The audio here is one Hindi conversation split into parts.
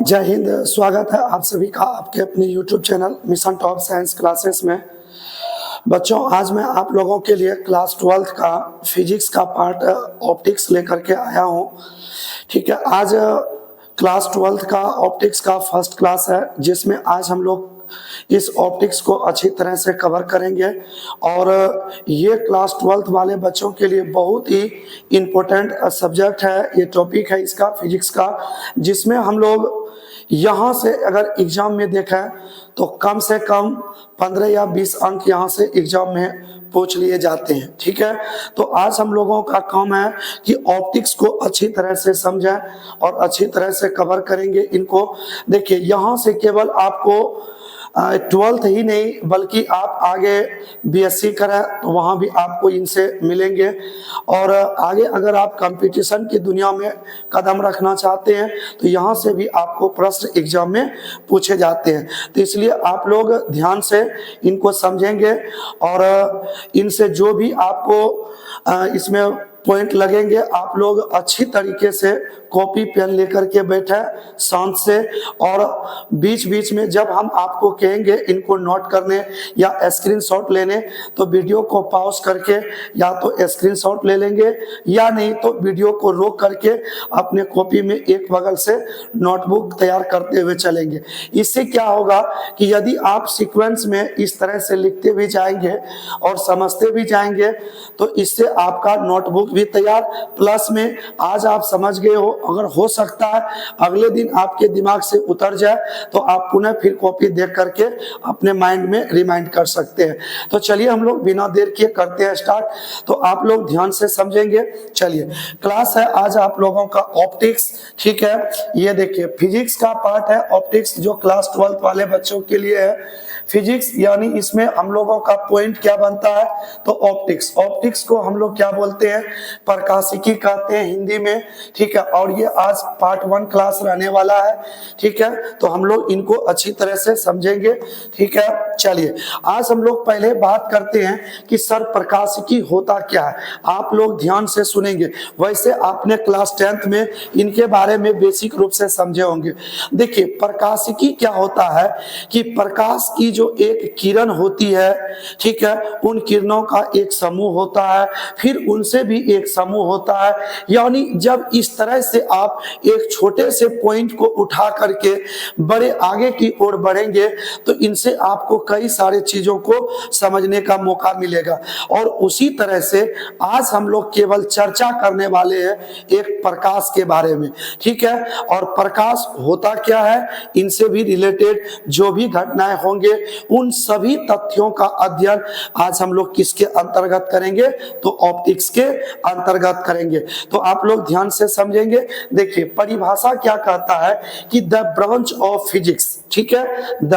जय हिंद। स्वागत है आप सभी का आपके अपने YouTube channel mission top science classes में। बच्चों, आज मैं आप लोगों के लिए क्लास 12th का फिजिक्स का पार्ट ऑप्टिक्स लेकर के आया हूं। ठीक है, आज क्लास 12th का ऑप्टिक्स का फर्स्ट क्लास है, जिसमें आज हम लोग इस ऑप्टिक्स को अच्छी तरह से कवर करेंगे। और ये क्लास 12th वाले बच्चों के लिए बहुत ही इम्पोर्टेंट सब्जेक्ट है। ये टॉपिक है इसका फिजिक्स का, जिसमें हम लोग यहाँ से अगर एग्जाम में देखें तो कम से कम 15 या 20 अंक यहाँ से एग्जाम में पूछ लिए जाते हैं। ठीक है, तो आज हम लोगों का काम है कि ऑप्टिक्स को अच्छी तरह से समझें और अच्छी तरह से कवर करेंगे इनको। देखिए, यहाँ से केवल आपको 12th ही नहीं बल्कि आप आगे BSc करें तो वहाँ भी आपको इनसे मिलेंगे। और आगे अगर आप कंपटीशन की दुनिया में कदम रखना चाहते हैं तो यहाँ से भी आपको प्रश्न एग्जाम में पूछे जाते हैं। तो इसलिए आप लोग ध्यान से इनको समझेंगे और इनसे जो भी आपको इसमें पॉइंट लगेंगे, आप लोग अच्छी तरीके से कॉपी पेन लेकर के बैठे शांत से। और बीच बीच में जब हम आपको कहेंगे इनको नोट करने या स्क्रीनशॉट लेने, तो वीडियो को पॉज करके या तो स्क्रीनशॉट ले लेंगे या नहीं तो वीडियो को रोक करके अपने कॉपी में एक बगल से नोटबुक तैयार करते हुए चलेंगे। इससे क्या होगा कि यदि आप सीक्वेंस में इस तरह से लिखते भी जाएंगे और समझते भी जाएंगे तो इससे आपका नोटबुक भी तैयार, प्लस में आज आप समझ गए हो, अगर हो सकता है अगले दिन आपके दिमाग से उतर जाए तो आप पुनः फिर कॉपी देख करके अपने माइंड में रिमाइंड कर सकते हैं। तो चलिए हम लोग बिना देर किए करते हैं स्टार्ट। तो आप लोग ध्यान से समझेंगे। चलिए, क्लास है आज आप लोगों का ऑप्टिक्स। ठीक है, ये देखिए फिजिक्स का पार्ट है ऑप्टिक्स, जो क्लास 12th वाले बच्चों के लिए है। फिजिक्स यानी इसमें हम लोगों का पॉइंट क्या बनता है, तो ऑप्टिक्स। ऑप्टिक्स को हम लोग क्या बोलते हैं, प्रकाशिकी कहते हैं हिंदी में। ठीक है, और ये आज पार्ट 1 क्लास रहने वाला है। ठीक है, तो हम लोग इनको अच्छी तरह से समझेंगे। ठीक है, चलिए आज हम लोग पहले बात करते हैं कि सर प्रकाशिकी होता क्या है। आप लोग ध्यान से सुनेंगे, वैसे आपने क्लास 10th में इनके बारे में बेसिक रूप से समझे होंगे। देखिए, प्रकाशिकी क्या होता है कि प्रकाश की जो एक किरण होती है, ठीक है, उन किरणों का एक समूह होता है, फिर उनसे भी एक समूह होता है। यानी जब इस तरह से आप एक छोटे से पॉइंट को उठा करके बड़े आगे की ओर बढ़ेंगे तो इनसे आपको कई सारे चीजों को समझने का मौका मिलेगा। और उसी तरह से आज हम लोग केवल चर्चा करने वाले हैं एक प्रकाश के बारे में। ठीक है, और प्रकाश होता क्या है, इनसे भी रिलेटेड जो भी घटनाएं होंगे उन सभी तथ्यों का अध्ययन आज हम लोग किसके अंतर्गत करेंगे, तो ऑप्टिक्स के अंतर्गत करेंगे। तो आप लोग ध्यान से समझेंगे। देखिए, परिभाषा क्या कहता है कि द ब्रांच ऑफ फिजिक्स, ठीक है, the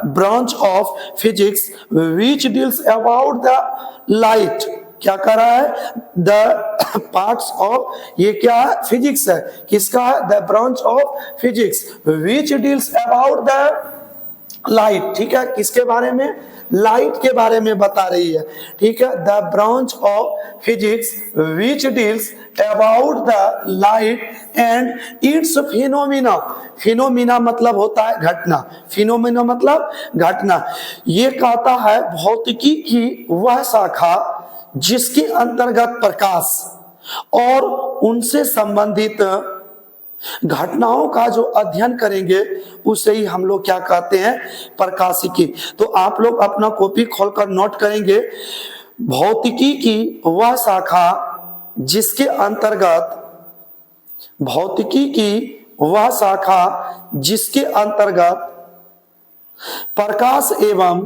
branch of physics which deals about the light. क्या कर रहा है, द पार्ट्स ऑफ, ये क्या है, फिजिक्स है। किसका है, the branch of physics which deals about the light. ठीक है, किसके बारे में, लाइट के बारे में बता रही है। ठीक है, the branch of physics which deals about the light and it's phenomena. Phenomena मतलब होता है घटना, फिनोमिना मतलब घटना। ये कहता है भौतिकी की वह शाखा जिसके अंतर्गत प्रकाश और उनसे संबंधित घटनाओं का जो अध्ययन करेंगे उसे ही हम लोग क्या कहते हैं, प्रकाशिकी। तो आप लोग अपना कॉपी खोलकर नोट करेंगे, भौतिकी की वह शाखा जिसके अंतर्गत, भौतिकी की वह शाखा जिसके अंतर्गत प्रकाश एवं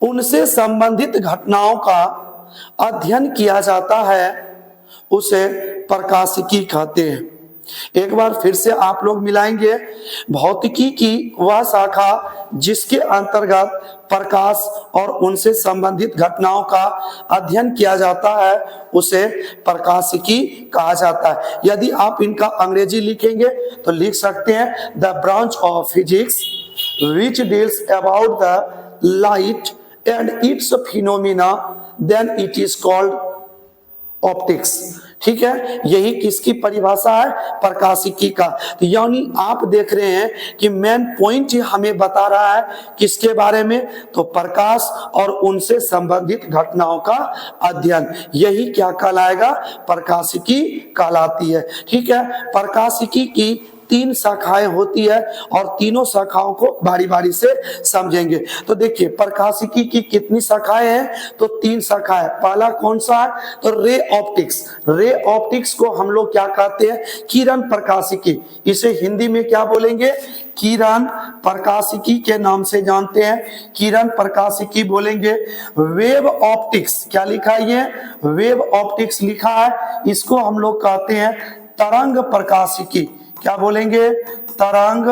उनसे संबंधित घटनाओं का अध्ययन किया जाता है उसे प्रकाशिकी कहते हैं। एक बार फिर से आप लोग मिलाएंगे, भौतिकी की वह शाखा जिसके अंतर्गत प्रकाश और उनसे संबंधित घटनाओं का अध्ययन किया जाता है उसे प्रकाशिकी कहा जाता है। यदि आप इनका अंग्रेजी लिखेंगे तो लिख सकते हैं the branch of physics which deals about the light and its phenomena, then it is called optics. ठीक है, यही किसकी परिभाषा है? प्रकाशिकी का। तो यानी आप देख रहे हैं कि मेन पॉइंट हमें बता रहा है किसके बारे में? तो प्रकाश और उनसे संबंधित घटनाओं का अध्ययन, यही क्या कहलाएगा? प्रकाशिकी कहलाती है। ठीक है, प्रकाशिकी की 3 शाखाएं होती है और तीनों शाखाओं को बारी बारी से समझेंगे। तो देखिए प्रकाशिकी की कितनी शाखाएं हैं? तो 3 शाखाएं। पहला कौन सा है? तो रे ऑप्टिक्स। रे ऑप्टिक्स को हम लोग क्या कहते हैं? किरण प्रकाशिकी। इसे हिंदी में क्या बोलेंगे? किरण प्रकाशिकी के नाम से जानते हैं, किरण प्रकाशिकी बोलेंगे। वेव ऑप्टिक्स, क्या लिखा है ये? वेव ऑप्टिक्स लिखा है। इसको हम लोग कहते हैं तरंग प्रकाशिकी। क्या बोलेंगे? तरंग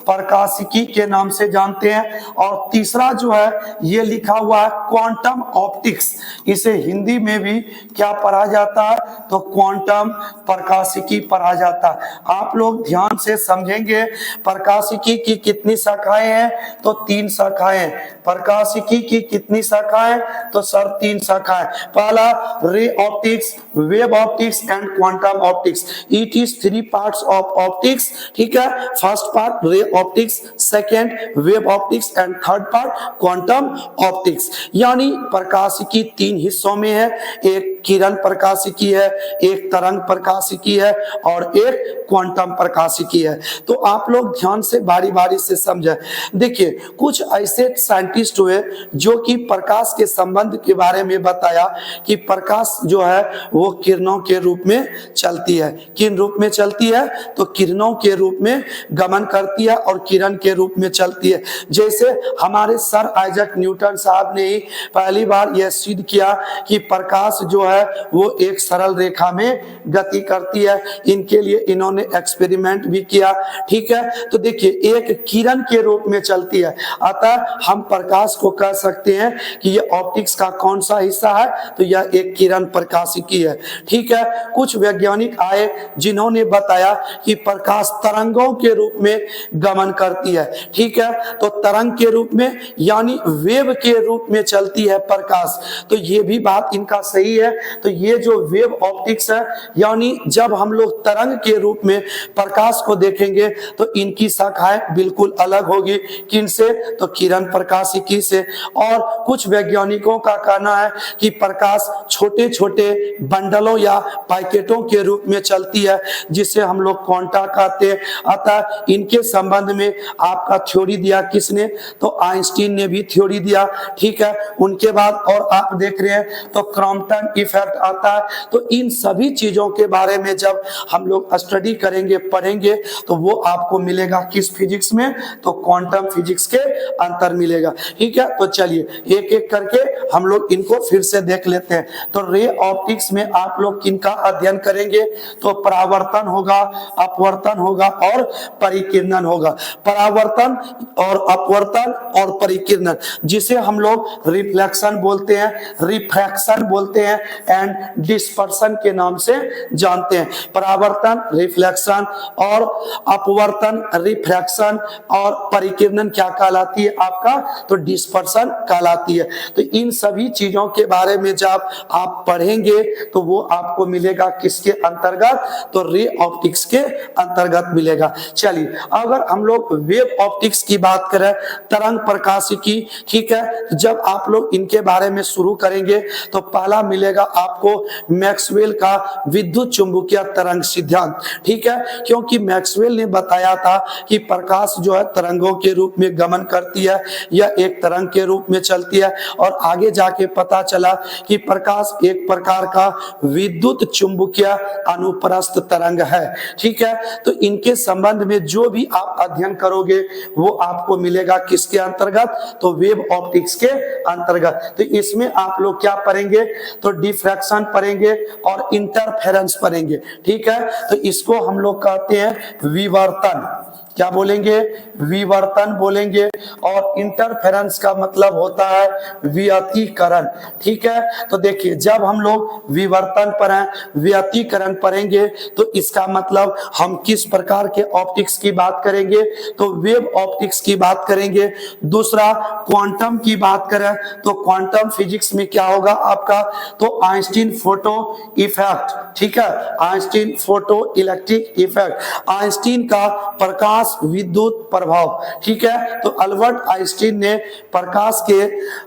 प्रकाशिकी के नाम से जानते हैं। और तीसरा जो है ये लिखा हुआ है क्वांटम ऑप्टिक्स। इसे हिंदी में भी क्या पढ़ा जाता है? तो क्वांटम प्रकाशिकी पढ़ा जाता है। आप लोग ध्यान से समझेंगे प्रकाशिकी की कितनी शाखाएं हैं? तो 3 शाखाएं। प्रकाशिकी की कितनी शाखाएं? तो सर 3 शाखाएं। पहला ray optics, wave optics and quantum optics. It is 3 parts of optics. ठीक है, first part ray optics, second wave optics and third part quantum optics. यानी प्रकाशिकी 3 हिस्सों में है। एक किरण प्रकाशिकी है, एक तरंग प्रकाशिकी है और एक क्वांटम प्रकाशिकी है। तो आप लोग ध्यान से बारी बारी से समझें। देखिए कुछ ऐसे साइंटिस्ट हुए जो कि प्रकाश के संबंध के बारे में बताया कि प्रकाश जो है वो किरणों के रूप में चलती है। किन रूप में चलती है? तो किरणों के रूप में गमन करती है और किरण के रूप में चलती है। जैसे हमारे सर आइजैक न्यूटन साहब ने ही पहली बार यह सिद्ध किया कि प्रकाश जो है वो एक सरल रेखा में गति करती है। इनके लिए इन्होंने एक्सपेरिमेंट भी किया। ठीक है, तो देखिए एक किरण के रूप में चलती है, अतः हम प्रकाश को कह सकते हैं कि यह ऑप्टिक्स का कौन सा हिस्सा है? तो यह एक किरण प्रकाशिकी है। ठीक है, कुछ वैज्ञानिक आए जिन्होंने बताया कि प्रकाश तरंगों के रूप में गमन करती है। ठीक है, तो तरंग के रूप में यानी वेव के रूप में चलती है प्रकाश। तो ये भी बात इनका सही है। तो ये जो वेव ऑप्टिक्स है यानी जब हम लोग तरंग के रूप में प्रकाश को देखेंगे तो इनकी शाखाएं बिल्कुल अलग होगी। किनसे? तो किरण प्रकाशिकी से। और कुछ वैज्ञानिकों का कहना है कि प्रकाश छोटे छोटे बंडलों या पैकेटों के रूप में चलती है, जिसे हम लोग क्वांटा कहते हैं। अतः इनके संबंध में आपका थ्योरी दिया किसने? तो आइंस्टीन ने भी थ्योरी दिया। ठीक है, उनके बाद और आप देख रहे हैं तो क्रॉम्पटन इफेक्ट आता है। तो इन सभी चीजों के बारे में जब हम लोग स्टडी करेंगे, पढ़ेंगे, तो वो आपको मिलेगा किस फिजिक्स में? तो क्वांटम फिजिक्स के अंतर मिलेगा। ठीक है, तो चलिए एक एक करके हम लोग इनको फिर से देख लेते हैं। तो रे ऑप्टिक्स में आप लोग किनका अध्ययन करेंगे? तो परावर्तन होगा, अपवर्तन होगा और परिकिरणन होगा। परावर्तन और अपवर्तन और परिकिरणन, जिसे हम लोग रिफ्लेक्शन बोलते हैं, रिफ्रैक्शन बोलते हैं एंड डिस्पर्सन के नाम से जानते हैं। परावर्तन, रिफ्लेक्शन और अपवर्तन, रिफ्रैक्शन और परिकिरणन क्या कहलाती है आपका? तो डिस्पर्सन कहलाती है। तो इन सभी चीजों के बारे में जब आप पढ़ेंगे तो वो आपको मिलेगा किसके अंतर्गत? तो रे ऑप्टिक्स के अंतर्गत मिलेगा। चलिए अगर हम लोग वेव ऑप्टिक्स की बात करें, तरंग प्रकाशिकी, ठीक है, जब आप लोग इनके बारे में शुरू करेंगे तो पहला मिलेगा आपको मैक्सवेल का विद्युत चुंबकीय तरंग सिद्धांत। ठीक है, क्योंकि मैक्सवेल ने बताया था कि प्रकाश जो है तरंगों के रूप में गमन करती है, यह एक तरंग के रूप में चलती है। और आगे जाके पता चला कि प्रकाश एक प्रकार का विद्युत चुंबकीय अनुप्रस्थ तरंग है। ठीक है, तो इनके संबंध में जो भी आप अध्ययन करोगे वो आपको मिलेगा किसके अंतर्गत? तो वेव ऑप्टिक्स के अंतर्गत। तो इसमें आप लोग क्या पढ़ेंगे? तो डिफ्रैक्शन पढ़ेंगे और इंटरफेरेंस पढ़ेंगे। ठीक है, तो इसको हम लोग कहते हैं विवर्तन। क्या बोलेंगे, विवर्तन बोलेंगे। और इंटरफेरेंस का मतलब होता है व्यतिकरण। ठीक है, तो देखिए जब हम लोग विवर्तन पढ़ें, व्यतिकरण पढ़ेंगे तो इसका मतलब हम किस प्रकार के ऑप्टिक्स की बात करेंगे, तो वेव ऑप्टिक्स की बात करेंगे। दूसरा क्वांटम की बात करें तो क्वांटम फिजिक्स में क्या होगा आपका, तो आइंस्टीन फोटो इफेक्ट। ठीक है, Einstein photo electric effect, Einstein का प्रकाश विद्युत प्रभाव। ठीक है, तो अल्बर्ट आइंस्टीन ने प्रकाश के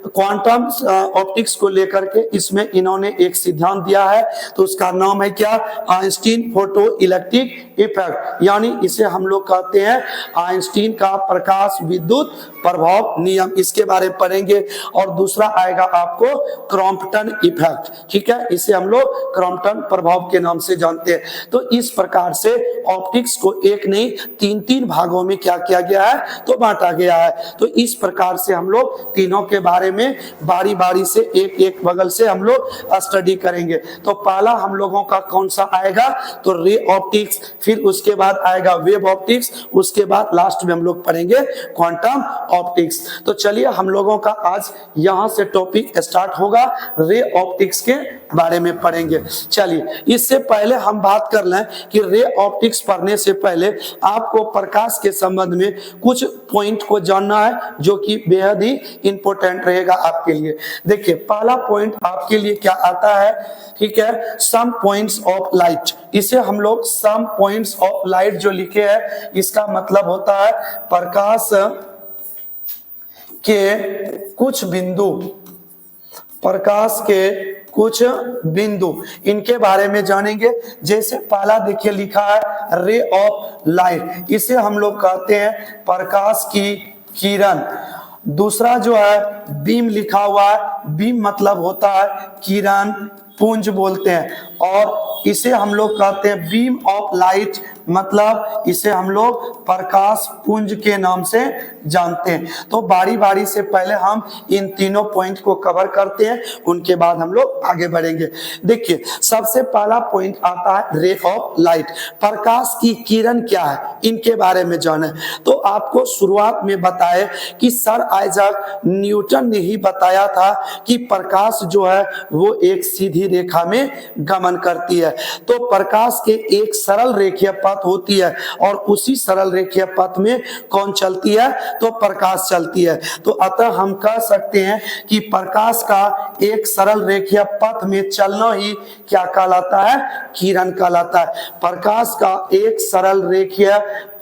क्वांटम ऑप्टिक्स को लेकर के इसमें इन्होंने एक सिद्धांत दिया है, तो उसका नाम है क्या, आइंस्टीन फोटो इलेक्ट्रिक इफेक्ट, यानी इसे हम लोग कहते हैं आइंस्टीन का प्रकाश विद्युत प्रभाव नियम। इसके बारे में पढ़ेंगे। और दूसरा आएगा आपको क्रॉम्पटन इफेक्ट। ठीक है, इसे हम लोग क्रॉम्पटन प्रभाव के नाम से जानते हैं। तो इस प्रकार से ऑप्टिक्स को एक नहीं तीन तीन भागों में क्या किया गया है, तो बांटा गया है। तो इस प्रकार से हम लोग तीनों के बारे में बारी बारी से एक एक बगल से हम लोग स्टडी करेंगे। तो पहला हम लोगों का कौन सा आएगा, तो रे ऑप्टिक्स, फिर उसके बाद आएगा वेव ऑप्टिक्स, उसके बाद लास्ट में हम लोग पढ़ेंगे क्वांटम ऑप्टिक्स। तो चलिए हम लोगों का आज यहां से टॉपिक स्टार्ट होगा, रे ऑप्टिक्स के बारे में पढ़ेंगे। चलिए इससे पहले हम बात कर लें कि रे ऑप्टिक्स पढ़ने से पहले आपको प्रकाश के संबंध में कुछ पॉइंट को जानना है जो कि बेहद ही इंपॉर्टेंट रहेगा आपके लिए। देखिए पहला पॉइंट आपके लिए क्या आता है, ठीक है, सम पॉइंट्स ऑफ लाइट। इसे हम लोग सम पॉइंट्स ऑफ लाइट जो लिखे हैं इसका मतलब होता है प्रकाश के कुछ बिंदु, प्रकाश के कुछ बिंदु, इनके बारे में जानेंगे। जैसे पहला देखिए लिखा है रे ऑफ लाइट, इसे हम लोग कहते हैं प्रकाश की किरण। दूसरा जो है बीम लिखा हुआ है, बीम मतलब होता है किरण पुंज बोलते हैं, और इसे हम लोग कहते हैं बीम ऑफ लाइट, मतलब इसे हम लोग प्रकाश पुंज के नाम से जानते हैं। तो बारी बारी से पहले हम इन तीनों पॉइंट को कवर करते हैं, उनके बाद हम लोग आगे बढ़ेंगे। देखिए सबसे पहला पॉइंट आता है रे ऑफ लाइट, प्रकाश की किरण क्या है, इनके बारे में जाने। तो आपको शुरुआत में बताए कि सर आइजैक न्यूटन ने ही बताया था कि प्रकाश जो है वो एक सीधी रेखा में गमन करती है। तो प्रकाश के एक सरल रेखीय पथ होती है, और उसी सरल रेखीय पथ में कौन चलती है, तो प्रकाश चलती है। तो अतः हम कह सकते हैं कि प्रकाश का एक सरल रेखीय पथ में चलना ही क्या कहलाता है, किरण कहलाता है। प्रकाश का एक सरल रेखीय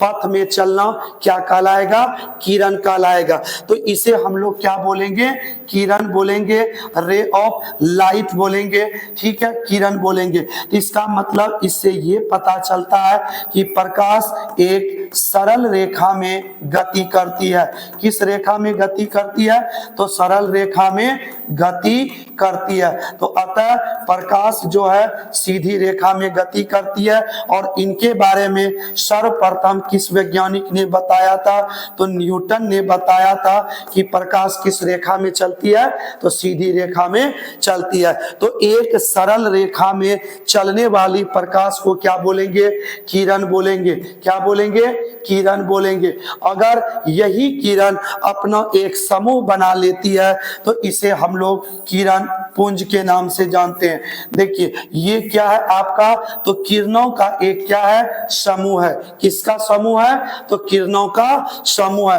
पथ में चलना क्या कहलाएगा, किरण कहलाएगा। तो इसे हम लोग क्या बोलेंगे, किरण बोलेंगे, रे ऑफ लाइट बोलेंगे। ठीक है, किरण बोलेंगे। तो इसका मतलब इससे ये पता चलता है कि प्रकाश एक सरल रेखा में गति करती है। किस रेखा में गति करती है, तो सरल रेखा में गति करती है। तो अतः प्रकाश जो है सीधी रेखा में गति करती है। और इनके बारे में सर्वप्रथम किस वैज्ञानिक ने बताया था, तो न्यूटन ने बताया था कि प्रकाश किस रेखा में चलती है, तो सीधी रेखा में चलती है। तो एक सरल रेखा में चलने वाली प्रकाश को क्या बोलेंगे, किरण बोलेंगे। क्या बोलेंगे, किरण बोलेंगे। अगर यही किरण अपना एक समूह बना लेती है तो इसे हम लोग किरण पुंज के नाम से जानते हैं। देखिए ये क्या है आपका, तो किरणों का एक क्या है, समूह है। किसका समूह है, तो किरणों का समूह है।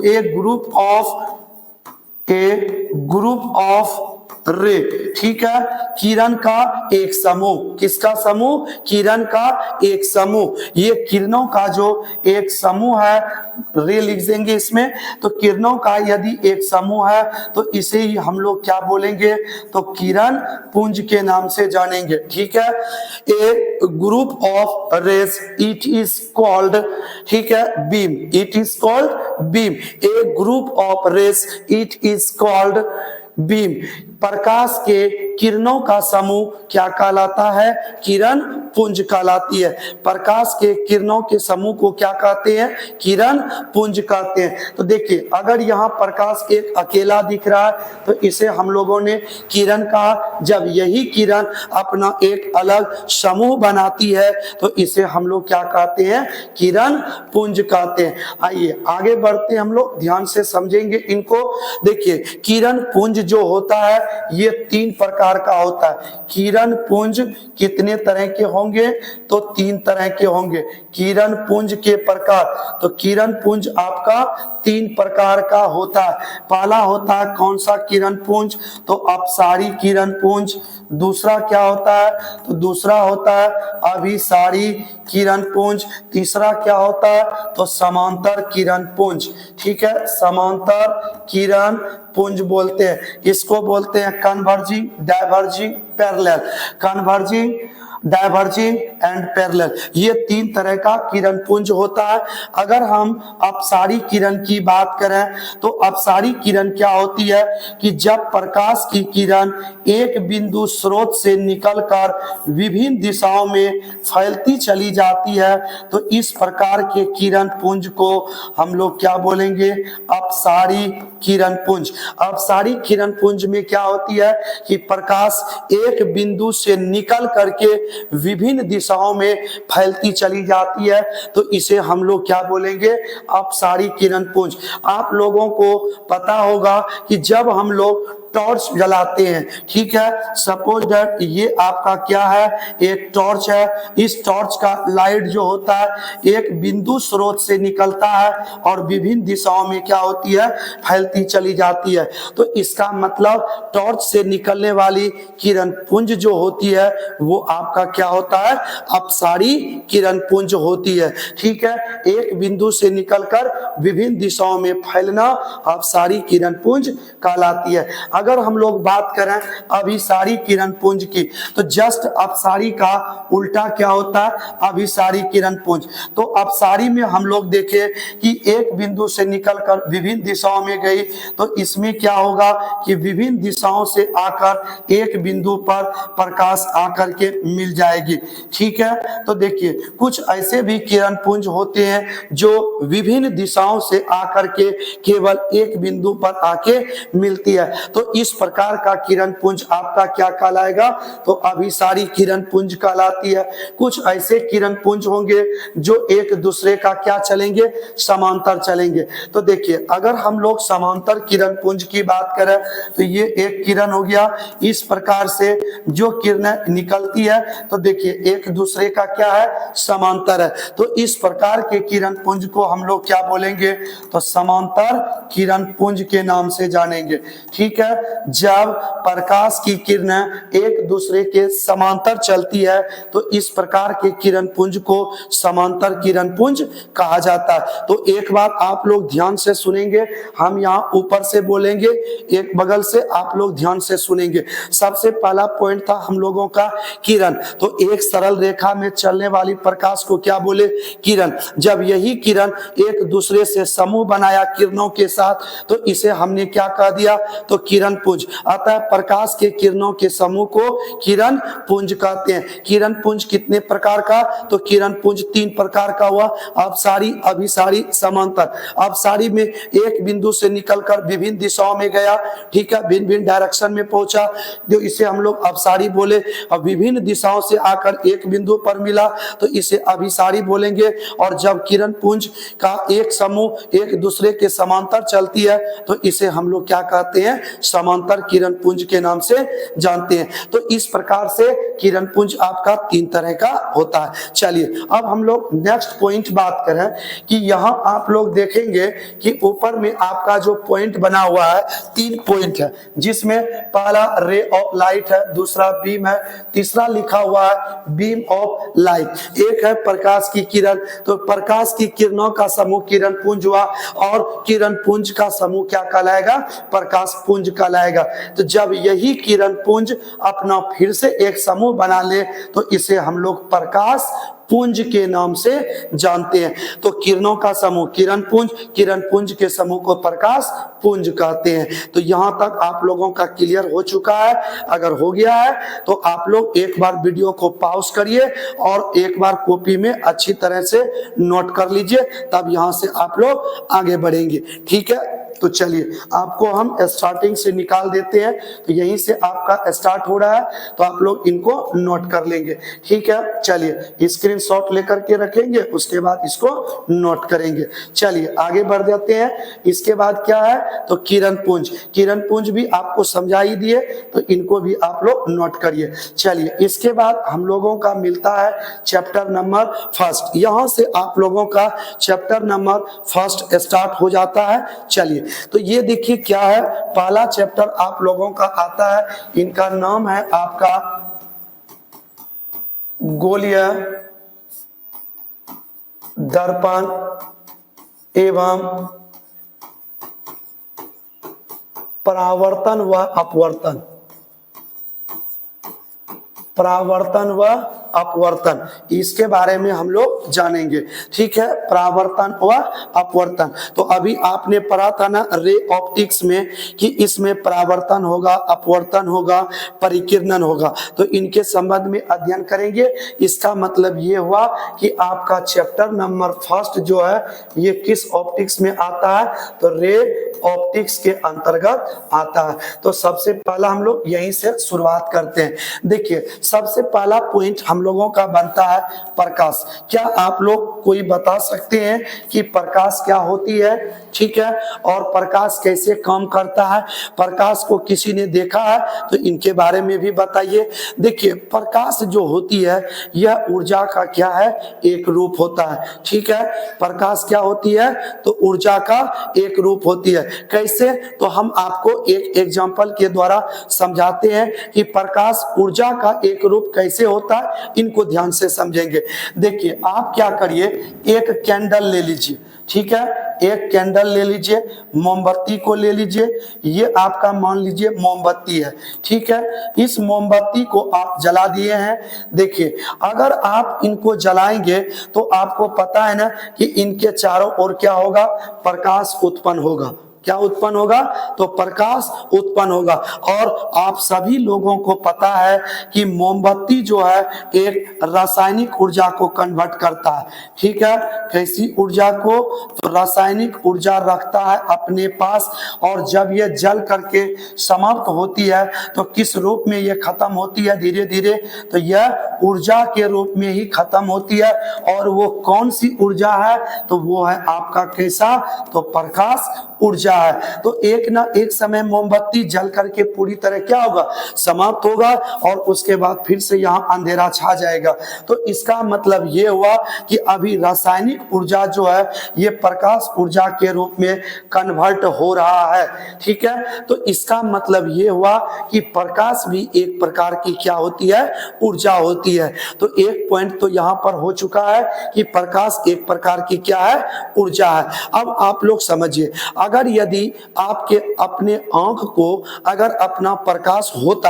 एक ग्रुप ऑफ रे। ठीक है, किरण का एक समूह, किसका समूह, किरण का एक समूह। ये किरणों का जो एक समूह है, रे लिख देंगे इसमें। तो किरणों का यदि एक समूह है तो इसे ही हम लोग क्या बोलेंगे, तो किरण पुंज के नाम से जानेंगे। ठीक है, a group of rays it is called, ठीक है, beam, it is called beam. A group of rays it is called beam. प्रकाश के किरणों का समूह क्या कहलाता है? किरण पुंज कहलाती है। प्रकाश के किरणों के समूह को क्या कहते हैं? किरण पुंज कहते हैं। तो देखिए, अगर यहाँ प्रकाश एक अकेला दिख रहा है तो इसे हम लोगों ने किरण कहा। जब यही किरण अपना एक अलग समूह बनाती है तो इसे हम लोग क्या कहते हैं? किरण पुंज कहते हैं। आइए आगे बढ़ते हैं, हम लोग ध्यान से समझेंगे इनको। देखिए, किरण पुंज जो होता है ये 3 प्रकार का होता है। किरण पुंज कितने तरह के होंगे? तो 3 तरह के होंगे किरण पुंज के प्रकार। तो किरण पुंज आपका 3 प्रकार का होता है। पहला होता है कौन सा किरण पुंज? तो अपसारी किरण पुंज। दूसरा क्या होता है? तो दूसरा होता है अभिसारी किरण पुंज। तीसरा क्या होता है? तो समांतर किरण पुंज। ठीक है, समांतर किरण पुंज बोलते हैं। इसको बोलते हैं converging, diverging, parallel. Converging, diverging and parallel, ये 3 तरह का किरण पुंज होता है। अगर हम अपसारी किरण की बात करें तो अपसारी किरण क्या होती है कि जब प्रकाश की किरण एक बिंदु स्रोत से निकलकर विभिन्न दिशाओं में फैलती चली जाती है तो इस प्रकार के किरण पुंज को हम लोग क्या बोलेंगे? अपसारी किरण पुंज। अपसारी किरण पुंज में क्या होती है कि प्रकाश एक बिंदु से निकल करके विभिन्न दिशाओं में फैलती चली जाती है तो इसे हम लोग क्या बोलेंगे? अपसारी किरण पुंज। आप लोगों को पता होगा कि जब हम लोग टॉर्च जलाते हैं, ठीक है, सपोज दैट ये आपका क्या है? एक टॉर्च है। इस टॉर्च का लाइट जो होता है एक बिंदु स्रोत से निकलता है और विभिन्न दिशाओं में क्या होती है? फैलती चली जाती है। तो इसका मतलब टॉर्च से निकलने वाली किरण पुंज जो होती है वो आपका क्या होता है? अपसारी किरण पुंज होती है। ठीक है, एक बिंदु से निकलकर विभिन्न दिशाओं में फैलना अपसारी किरण पुंज कहलाती है। अगर हम लोग बात करें अभिसारी किरण पुंज की तो जस्ट अपसारी का उल्टा क्या होता है? अभिसारी किरण पुंज। तो अपसारी में हम लोग देखें कि एक बिंदु से निकलकर विभिन्न दिशाओं में गई तो इसमें क्या होगा कि विभिन्न दिशाओं से आकर एक बिंदु पर प्रकाश आकर के मिल जाएगी। ठीक है, तो देखिए कुछ ऐसे भी किरण पुंज होते हैं जो विभिन्न दिशाओं से आकर के केवल एक बिंदु पर आके मिलती है तो इस प्रकार का किरण पुंज आपका क्या कहलाएगा? तो अभिसारी किरण पुंज कहलाती है। कुछ ऐसे किरण पुंज होंगे जो एक दूसरे का क्या चलेंगे? समांतर चलेंगे। तो देखिए, अगर हम लोग समांतर किरण पुंज की बात करें तो ये एक किरण हो गया। इस प्रकार से जो किरणें निकलती है तो देखिए एक दूसरे का क्या है? समांतर है। तो इस प्रकार के किरण पुंज को हम लोग क्या बोलेंगे? तो समांतर किरण पुंज के नाम से जानेंगे। ठीक है, जब प्रकाश की किरणें एक दूसरे के समांतर चलती है तो इस प्रकार के किरण पुंज को समांतर किरण पुंज कहा जाता है। तो एक बात आप लोग ध्यान से सुनेंगे, हम यहाँ ऊपर से बोलेंगे, एक बगल से आप लोग ध्यान से सुनेंगे। सबसे पहला पॉइंट था हम लोगों का किरण। तो एक सरल रेखा में चलने वाली प्रकाश को क्या बोले? किरण। जब यही किरण एक दूसरे से समूह बनाया किरणों के साथ तो इसे हमने क्या कह दिया? तो किरण पुंज। अतः प्रकाश के किरणों के समूह को किरण पुंज कहते हैं। किरण पुंज कितने प्रकार का? तो किरण पुंज 3 प्रकार का हुआ, अपसारी, अभिसारी, समांतर। अपसारी में एक बिंदु से निकलकर विभिन्न दिशाओं में गया, ठीक है, भिन्न भिन्न डायरेक्शन में पहुंचा तो इसे हम लोग अपसारी बोले। और विभिन्न दिशाओं से आकर एक बिंदु पर मिला तो इसे अभिसारी बोलेंगे। और जब किरण पुंज का एक समूह एक दूसरे के समांतर चलती है तो इसे हम लोग क्या कहते हैं? समांतर किरण पुंज के नाम से जानते हैं। तो इस प्रकार से किरण पुंज आपका 3 तरह का होता है। चलिए अब हम लोग नेक्स्ट पॉइंट बात करें कि यहाँ आप लोग देखेंगे कि ऊपर में आपका जो पॉइंट बना हुआ है 3 पॉइंट है, जिसमें पहला रे ऑफ लाइट है, दूसरा बीम है, तीसरा लिखा हुआ है बीम ऑफ लाइट। एक है प्रकाश की किरण, तो प्रकाश की किरणों का समूह किरण पुंज हुआ और किरण पुंज का समूह क्या कहलाएगा? प्रकाश पुंज कहलाएगा। तो जब यही किरण पुंज अपना फिर से एक समूह बना ले तो इसे हम लोग प्रकाश पुंज के नाम से जानते हैं। तो किरणों का समूह किरण पुंज के समूह को प्रकाश पुंज कहते हैं। तो यहां तक आप लोगों का क्लियर हो चुका है। अगर हो गया है तो आप लोग एक बार वीडियो को पॉज करिए और एक बार कॉपी में अच्छी तरह से नोट कर लीजिए, तब यहां से आप लोग आगे बढ़ेंगे। ठीक है, तो चलिए आपको हम स्टार्टिंग से निकाल देते हैं। तो यहीं से आपका स्टार्ट हो रहा है, तो आप लोग इनको नोट कर लेंगे। ठीक है, चलिए स्क्रीनशॉट लेकर के रखेंगे, उसके बाद इसको नोट करेंगे। चलिए आगे बढ़ जाते हैं। इसके बाद क्या है, तो किरण पुंज भी आपको समझा ही दिए, तो इनको भी आप लोग नोट करिए। चलिए इसके बाद हम लोगों का मिलता है चैप्टर नंबर फर्स्ट। यहां से आप लोगों का चैप्टर नंबर फर्स्ट स्टार्ट हो जाता है। चलिए तो ये देखिए क्या है, पहला चैप्टर आप लोगों का आता है, इनका नाम है आपका गोलीय दर्पण एवं परावर्तन व अपवर्तन। इसके बारे में हम लोग जानेंगे। ठीक है, परावर्तन व अपवर्तन। तो अभी आपने पढ़ा था ना रे ऑप्टिक्स में कि इसमें परावर्तन होगा, अपवर्तन होगा, परिकिरणन होगा। तो इनके संबंध में अध्ययन करेंगे। इसका मतलब ये हुआ कि आपका चैप्टर नंबर फर्स्ट जो है ये किस ऑप्टिक्स में आता है, तो रे ऑप्टिक्स के अंतर्गत आता है। तो सबसे पहला हम लोग यहीं से शुरुआत करते हैं। देखिए सबसे पहला पॉइंट हम लोगों का बनता है प्रकाश। क्या आप लोग कोई बता सकते हैं कि प्रकाश क्या होती है? ठीक है, और प्रकाश कैसे काम करता है? प्रकाश को किसी ने देखा है तो इनके बारे में भी बताइए। देखिए प्रकाश जो होती है यह ऊर्जा का क्या है, एक रूप होता है। ठीक है, प्रकाश क्या होती है, तो ऊर्जा का एक रूप होती है। कैसे, तो हम आपको एक एग्जांपल के द्वारा समझाते हैं कि प्रकाश ऊर्जा का एक रूप कैसे होता है, इनको ध्यान से समझेंगे। देखिए आप क्या करिए, एक कैंडल ले लीजिए। ठीक है, एक कैंडल ले लीजिए, मोमबत्ती को ले लीजिए, ये आपका मान लीजिए मोमबत्ती है। ठीक है, इस मोमबत्ती को आप जला दिए हैं। देखिए अगर आप इनको जलाएंगे तो आपको पता है ना कि इनके चारों ओर क्या होगा, प्रकाश उत्पन्न होगा। क्या उत्पन्न होगा, तो प्रकाश उत्पन्न होगा। और आप सभी लोगों को पता है कि मोमबत्ती जो है एक रासायनिक ऊर्जा को कन्वर्ट करता है। ठीक है, कैसी ऊर्जा को, तो रासायनिक ऊर्जा रखता है अपने पास। और जब यह जल करके समाप्त होती है तो किस रूप में यह खत्म होती है, धीरे धीरे, तो यह ऊर्जा के रूप में ही खत्म होती है। और वो कौन सी ऊर्जा है, तो वो है आपका कैसा, तो प्रकाश ऊर्जा है। तो एक ना एक समय मोमबत्ती जल करके पूरी तरह क्या होगा, समाप्त होगा, और उसके बाद फिर से यहाँ अंधेरा छा जाएगा। तो इसका मतलब ये हुआ कि अभी रासायनिक ऊर्जा जो है ये प्रकाश ऊर्जा के रूप में कन्वर्ट हो रहा है। ठीक है, तो इसका मतलब ये हुआ कि प्रकाश भी एक प्रकार की क्या होती है, ऊर्जा होती है। तो एक पॉइंट तो यहाँ पर हो चुका है कि प्रकाश एक प्रकार की क्या है, ऊर्जा है। अब आप लोग समझिए, अगर यदि आपके अपने आंख को अगर अपना प्रकाश होता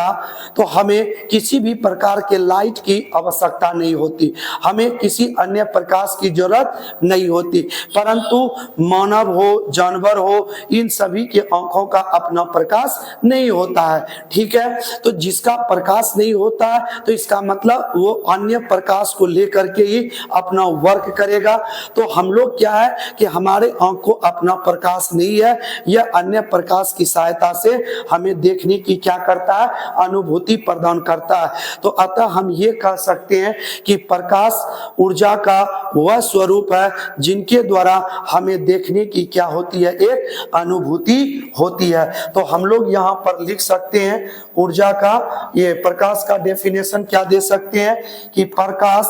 तो हमें किसी भी प्रकार के लाइट की आवश्यकता नहीं होती, हमें किसी अन्य प्रकाश की जरूरत नहीं होती। परंतु मानव हो, जानवर हो, इन सभी के आंखों का अपना प्रकाश नहीं होता है। ठीक है, तो जिसका प्रकाश नहीं होता है तो इसका मतलब वो अन्य प्रकाश को लेकर के ही अपना वर्क करेगा। तो हम लोग क्या है कि हमारे आंख को अपना प्रकाश नहीं है, यह अन्य प्रकाश की सहायता से हमें देखने की क्या करता है, अनुभूति प्रदान करता है। तो अतः हम ये कह सकते हैं कि प्रकाश ऊर्जा का वह स्वरूप है जिनके द्वारा हमें देखने की क्या होती है, एक अनुभूति होती है। तो हम लोग यहाँ पर लिख सकते हैं ऊर्जा का, ये प्रकाश का डेफिनेशन क्या दे सकते हैं कि प्रकाश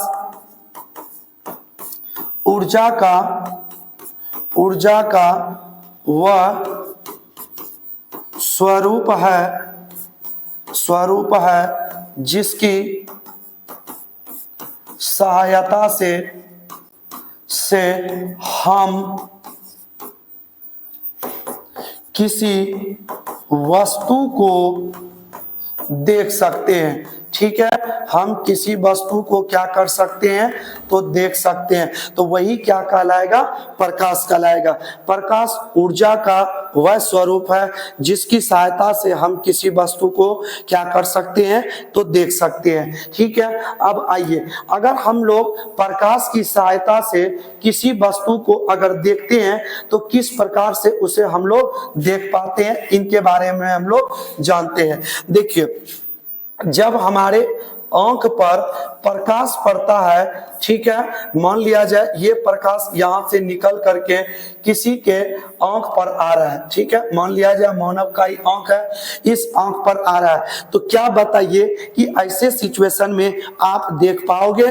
ऊर्जा का वह स्वरूप है जिसकी सहायता से हम किसी वस्तु को देख सकते हैं। ठीक है, हम किसी वस्तु को क्या कर सकते हैं, तो देख सकते हैं, तो वही क्या कहलाएगा, प्रकाश कहलाएगा। प्रकाश ऊर्जा का वह स्वरूप है जिसकी सहायता से हम किसी वस्तु को क्या कर सकते हैं, तो देख सकते हैं। ठीक है, अब आइए, अगर हम लोग प्रकाश की सहायता से किसी वस्तु को अगर देखते हैं तो किस प्रकार से उसे हम लोग देख पाते हैं, इनके बारे में हम लोग जानते हैं। देखिए, जब हमारे आंख पर प्रकाश पड़ता है, ठीक है, मान लिया जाए ये प्रकाश यहां से निकल करके किसी के आंख पर आ रहा है, ठीक है, मान लिया जाए मानव का ही आंख है, इस आंख पर आ रहा है, तो क्या बताइए कि ऐसे सिचुएशन में आप देख पाओगे,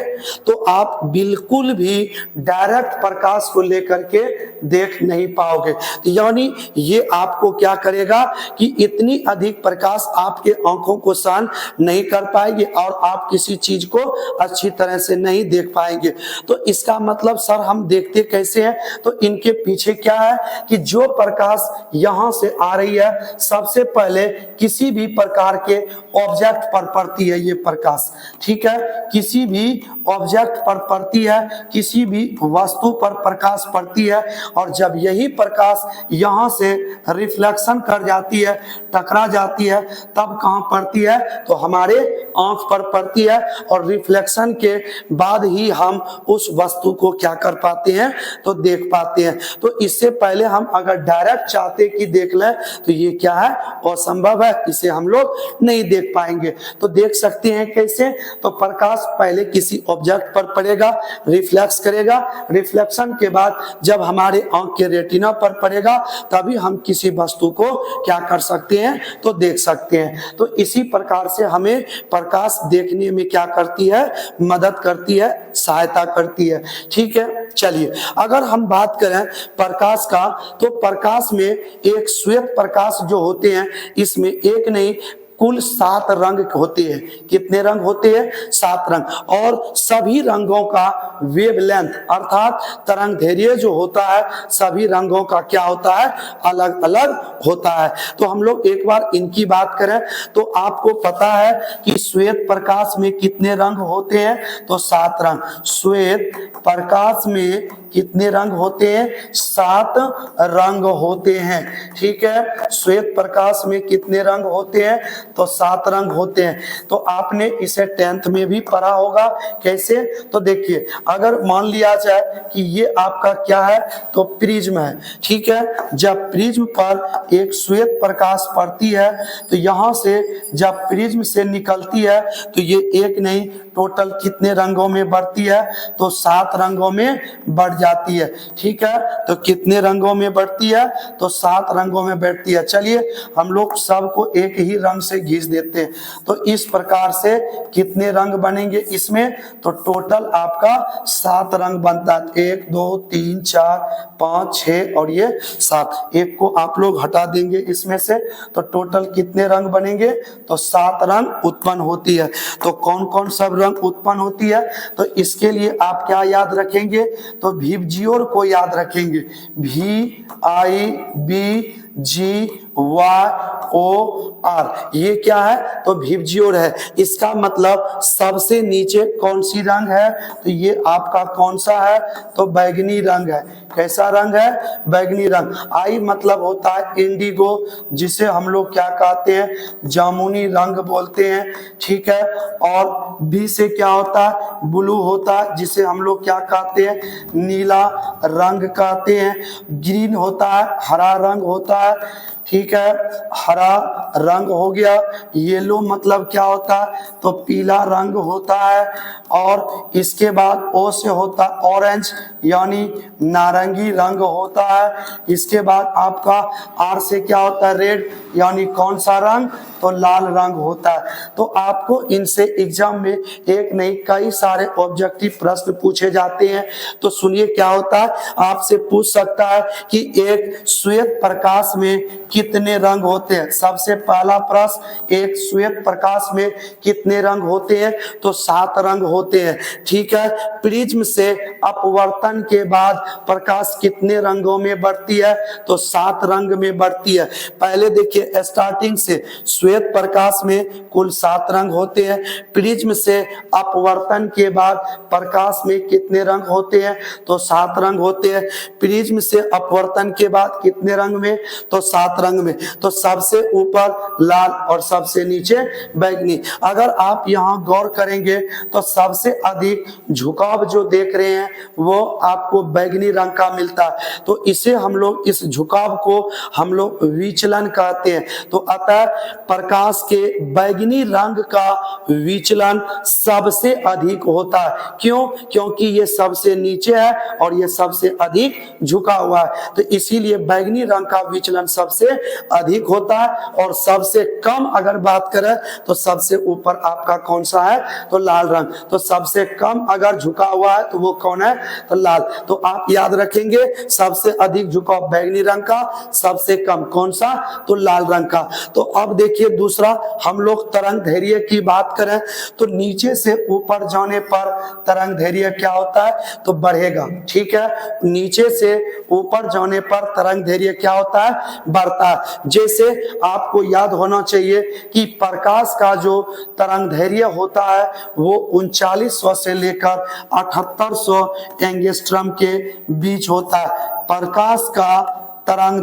तो आप बिल्कुल भी डायरेक्ट प्रकाश को लेकर के देख नहीं पाओगे। तो यानी ये आपको क्या करेगा कि इतनी अधिक प्रकाश आपके आंखों को सहन नहीं कर पाएगी और आप किसी चीज को अच्छी तरह से नहीं देख पाएंगे। तो इसका मतलब सर हम देखते कैसे हैं, तो इनके पीछे क्या है कि जो प्रकाश यहां से आ रही है सबसे पहले किसी भी प्रकार के ऑब्जेक्ट पर पड़ती है ये प्रकाश, ठीक है, किसी भी ऑब्जेक्ट पर पड़ती है, किसी भी वस्तु पर प्रकाश पड़ती है, और जब यही प्रकाश यहां से रिफ्लेक्शन कर जाती है, टकरा जाती है, तब कहां पड़ती है, तो हमारे आंख पर पड़ती है, और रिफ्लेक्शन के बाद ही हम उस वस्तु को क्या कर पाते हैं, तो देख पाते हैं। तो इससे पहले हम अगर डायरेक्ट चाहते कि देख लें तो ये क्या है, असंभव है, इसे हम लोग नहीं देख पाएंगे। तो देख सकते हैं कैसे, तो प्रकाश पहले किसी ऑब्जेक्ट पर पड़ेगा, रिफ्लेक्स करेगा, रिफ्लेक्शन के बाद जब हमारे आंख के रेटिना पर पड़ेगा तभी हम किसी वस्तु को क्या कर सकते हैं, तो देख सकते हैं। तो इसी प्रकार से हमें प्रकाश देखने में क्या करती है, मदद करती है, सहायता करती है। ठीक है, चलिए अगर हम बात करें प्रकाश का, तो प्रकाश में एक श्वेत प्रकाश जो होते हैं इसमें एक नहीं कुल 7 रंग होते हैं। कितने रंग होते हैं, 7 रंग, और सभी रंगों का वेवलेंथ अर्थात तरंग दैर्घ्य जो होता है सभी रंगों का क्या होता है, अलग अलग होता है। तो हम लोग एक बार इनकी बात करें तो आपको पता है कि श्वेत प्रकाश में कितने रंग होते हैं, तो 7 रंग। श्वेत प्रकाश में कितने रंग होते हैं, 7 रंग होते हैं। ठीक है, श्वेत प्रकाश में कितने रंग होते हैं, तो 7 रंग होते हैं। तो आपने इसे 10th में भी पढ़ा होगा। कैसे, तो देखिए अगर मान लिया जाए कि ये आपका क्या है, तो प्रिज्म है। ठीक है, जब प्रिज्म पर एक श्वेत प्रकाश पड़ती है तो यहां से जब प्रिज्म से निकलती है तो ये एक नहीं टोटल कितने रंगों में बढ़ती है, तो 7 रंगों में बढ़ जाती है। ठीक है, तो कितने रंगों में बढ़ती है, तो 7 रंगों में बढ़ती है। चलिए हम लोग सबको एक ही रंग से घिस देते हैं, तो इस प्रकार से कितने रंग बनेंगे इसमें, तो टोटल आपका 7 रंग बनता है। 1 2 3 4 5 6 और ये 7, एक को आप लोग हटा देंगे इसमें से, तो टोटल कितने रंग बनेंगे, तो 7 रंग उत्पन्न होती है। तो कौन कौन सब रंग उत्पन्न होती है, तो इसके लिए आप क्या याद रखेंगे, तो विबजियोर को याद रखेंगे, VIBGYOR, ये क्या है, तो विबजियोर है। इसका मतलब सबसे नीचे कौन सी रंग है, तो ये आपका कौन सा है, तो बैगनी रंग है। कैसा रंग है, बैगनी रंग। आई मतलब होता है इंडिगो, जिसे हम लोग क्या कहते हैं, जामुनी रंग बोलते हैं। ठीक है, और बी से क्या होता है, ब्लू होता है, जिसे हम लोग क्या कहते हैं, नीला रंग कहते हैं। ग्रीन होता है, हरा रंग होता है। ठीक है, हरा रंग हो गया। येलो मतलब क्या होता है, तो पीला रंग होता है। और इसके बाद ओ से होता है ऑरेंज, यानी नारंगी रंग होता है। इसके बाद आपका आर से क्या होता है, रेड, यानी कौन सा रंग, तो लाल रंग होता है। तो आपको इनसे एग्जाम में एक नहीं कई सारे ऑब्जेक्टिव प्रश्न पूछे जाते हैं। तो सुनिए क्या होता है, आपसे पूछ सकता है कि एक श्वेत प्रकाश में कितने रंग होते हैं? सबसे पहला प्रश्न, एक श्वेत प्रकाश में कितने रंग होते हैं? तो 7 रंग होते हैं। ठीक है। प्रिज्म से अपवर्तन के बाद प्रकाश कितने रंगों में बढ़ती है? तो 7 रंग में बढ़ती है। पहले देखिए, स्टार्टिंग से श्वेत प्रकाश में कुल 7 रंग होते हैं। प्रिज्म से अपवर्तन के बाद प्रकाश में कितने रंग होते हैं? तो 7 रंग होते हैं। प्रिज्म से अपवर्तन के बाद कितने रंग में? तो 7 रंग में। तो सबसे ऊपर लाल और सबसे नीचे बैंगनी। अगर आप यहाँ गौर करेंगे तो सबसे अधिक झुकाव जो देख रहे हैं वो आपको बैंगनी रंग का मिलता है। तो इसे हम लोग, इस झुकाव को हम लोग विचलन कहते हैं। तो अतः प्रकाश के बैंगनी रंग का विचलन सबसे अधिक होता है। क्यों? क्योंकि ये सबसे नीचे है और ये सबसे अधिक झुका हुआ है। तो इसीलिए बैंगनी रंग का विचलन सबसे अधिक होता है। और सबसे कम अगर बात करें तो सबसे ऊपर आपका कौन सा है? तो लाल रंग। तो सबसे कम अगर झुका हुआ है तो वो कौन है? तो लाल। तो आप याद रखेंगे, सबसे अधिक झुकाव बैंगनी रंग का, सबसे कम कौन सा? तो लाल रंग का। तो अब देखिए दूसरा, हम लोग तरंग दैर्घ्य की बात करें तो नीचे से ऊपर जाने पर तरंग दैर्घ्य क्या होता है? तो बढ़ेगा। ठीक है। नीचे से ऊपर जाने पर तरंग दैर्घ्य क्या होता है? बढ़ता है। जैसे आपको याद होना चाहिए कि प्रकाश का जो तरंग दैर्घ्य होता है वो 3900 से लेकर 7800 एंगस्ट्रम के बीच होता है। प्रकाश का तरंग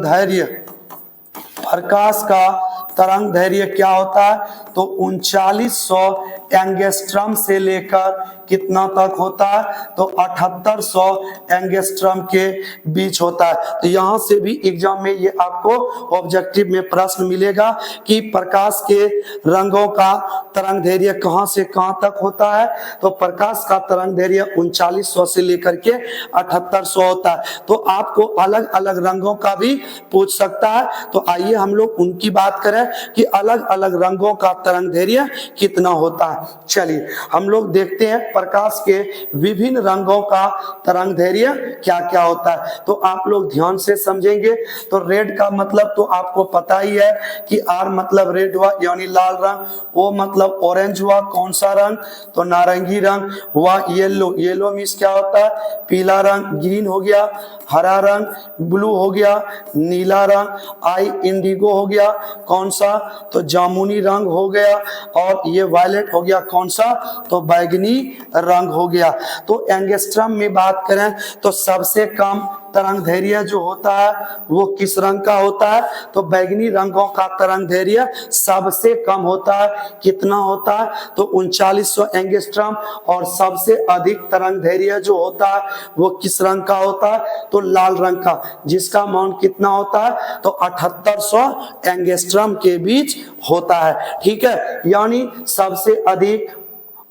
दैर्घ्य क्या होता है? तो 3900 एंगस्ट्रम से लेकर कितना तक होता है? तो 7800 एंगस्ट्रम के बीच होता है। तो यहां से भी एग्जाम में ये आपको ऑब्जेक्टिव में प्रश्न मिलेगा कि प्रकाश के रंगों का तरंग दैर्घ्य कहां से कहां तक होता है? तो प्रकाश का तरंग दैर्घ्य 3900 से लेकर के 7800 होता है। तो आपको अलग अलग रंगों का भी पूछ सकता है। तो आइए हम लोग उनकी बात करें कि अलग अलग रंगों का तरंग दैर्घ्य कितना होता है। चलिए हम लोग देखते हैं प्रकाश के विभिन्न रंगों का तरंग दैर्घ्य क्या क्या होता है। तो आप लोग ध्यान से समझेंगे। तो रेड का मतलब तो आपको पता ही है कि आर मतलब रेड हुआ यानी लाल रंग, ओ मतलब ऑरेंज हुआ कौन सा रंग? तो नारंगी रंग हुआ। येलो मीन्स क्या होता है? पीला रंग। ग्रीन हो गया हरा रंग, ब्लू हो गया नीला रंग, आई इंडिगो हो गया कौन सा? तो जामुनी रंग हो गया। और ये वायलेट हो गया कौन सा? तो बैगनी रंग हो गया। तो एंगस्ट्रम में बात करें तो सबसे कम तरंग दैर्घ्य जो होता है वो किस रंग का होता है? तो बैगनी रंगों का तरंग दैर्घ्य सबसे कम होता है। कितना होता है? तो 3900 एंगस्ट्रम। और सबसे अधिक तरंग दैर्घ्य जो होता है वो किस रंग का होता है? तो लाल रंग का, जिसका मान कितना होता है? तो 7800 एंगस्ट्रम के बीच होता है। ठीक है। यानी सबसे अधिक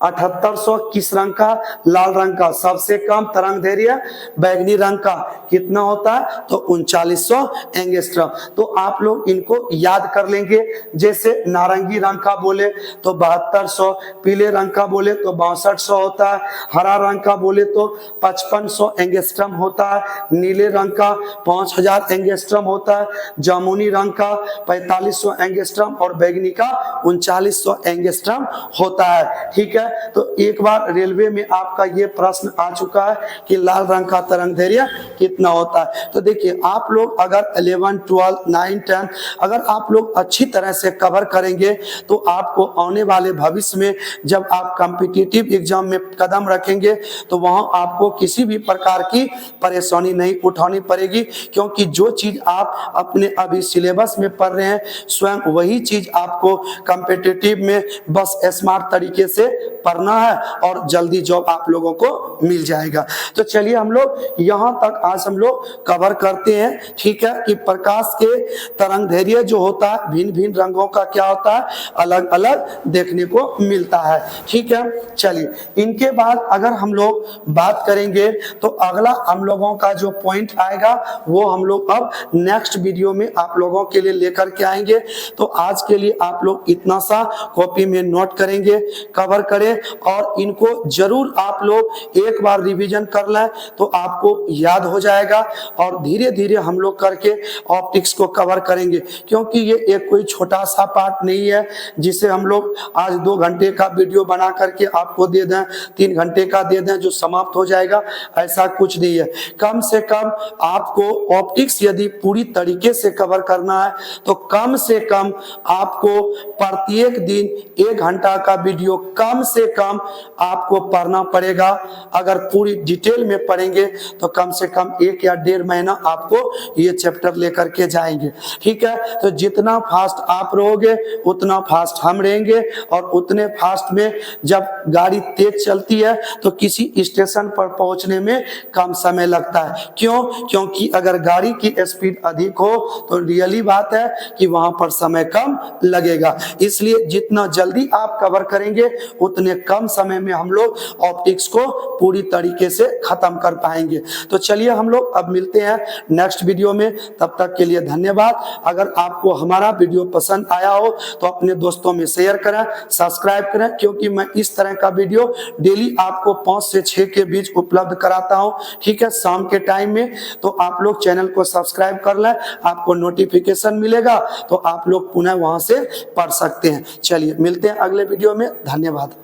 7800 किस रंग का? लाल रंग का। सबसे कम तरंग दैर्घ्य बैगनी रंग का कितना होता है? तो 3900 एंगस्ट्रम। तो आप लोग इनको याद कर लेंगे। जैसे नारंगी रंग का बोले तो 7200, पीले रंग का बोले तो 6200 होता है, हरा रंग का बोले तो 5500 एंगस्ट्रम होता है, नीले रंग का 5000 एंगस्ट्रम होता है, जामुनी रंग का 4500 एंगस्ट्रम और बैगनी का 3900 एंगस्ट्रम होता है। ठीक है। तो एक बार रेलवे में आपका ये प्रश्न आ चुका है कि लाल रंग का तरंग दैर्घ्य कितना होता है। तो देखिए आप लोग अगर 11, 12, 9, 10 अगर आप लोग अच्छी तरह से कवर करेंगे तो आपको आने वाले भविष्य में जब आप कॉम्पिटिटिव एग्जाम में कदम रखेंगे तो वहां आपको किसी भी प्रकार की परेशानी नहीं उठानी पड़ेगी। क्योंकि जो चीज आप अपने अभी सिलेबस में पढ़ रहे हैं स्वयं वही चीज आपको कॉम्पिटिटिव में बस स्मार्ट तरीके से पढ़ना है और जल्दी जॉब आप लोगों को मिल जाएगा। तो चलिए हम लोग यहां तक आज हम लोग कवर करते हैं। ठीक है। कि प्रकाश के तरंग दैर्घ्य जो होता है भिन्न भिन्न रंगों का क्या होता है? अलग अलग देखने को मिलता है। ठीक है। चलिए इनके बाद अगर हम लोग बात करेंगे तो अगला हम लोगों का जो पॉइंट आएगा वो हम लोग अब नेक्स्ट वीडियो में आप लोगों के लिए लेकर के आएंगे। तो आज के लिए आप लोग इतना सा कॉपी में नोट करेंगे, कवर करें करें और इनको जरूर आप लोग एक बार रिवीजन कर लें तो आपको याद हो जाएगा और धीरे धीरे हम लोग करके ऑप्टिक्स को कवर करेंगे, क्योंकि ये एक कोई छोटा सा पार्ट नहीं है जिसे हम लोग आज 2 घंटे का वीडियो बना करके आपको दे दें, 3 घंटे का दे दें जो समाप्त हो जाएगा, ऐसा कुछ नहीं है। कम से कम आपको ऑप्टिक्स यदि पूरी तरीके से कवर करना है तो कम से कम आपको प्रत्येक दिन 1 घंटा का वीडियो कम से कम आपको पढ़ना पड़ेगा। अगर पूरी डिटेल में पढ़ेंगे तो कम से कम 1 या 1.5 महीना आपको ये चैप्टर लेकर के जाएंगे, ठीक है। तो जितना फास्ट आप रहोगे उतना फास्ट हम रहेंगे और उतने फास्ट में जब गाड़ी तेज चलती है तो किसी स्टेशन पर पहुंचने में कम समय लगता है। क्यों? क्योंकि अगर गाड़ी की स्पीड अधिक हो तो रियली बात है कि वहां पर समय कम लगेगा। इसलिए जितना जल्दी आप कवर करेंगे उतने कम समय में हम लोग ऑप्टिक्स को पूरी तरीके से खत्म कर पाएंगे। तो चलिए हम लोग अब मिलते हैं नेक्स्ट वीडियो में, तब तक के लिए धन्यवाद। अगर आपको हमारा वीडियो पसंद आया हो तो अपने दोस्तों में शेयर करें, सब्सक्राइब करें, क्योंकि मैं इस तरह का वीडियो डेली आपको 5 से 6 के बीच उपलब्ध कराता हूं, ठीक है, शाम के टाइम में। तो आप लोग चैनल को सब्सक्राइब कर लें, आपको नोटिफिकेशन मिलेगा तो आप लोग पुनः वहां से पढ़ सकते हैं। चलिए मिलते हैं अगले वीडियो में, धन्यवाद।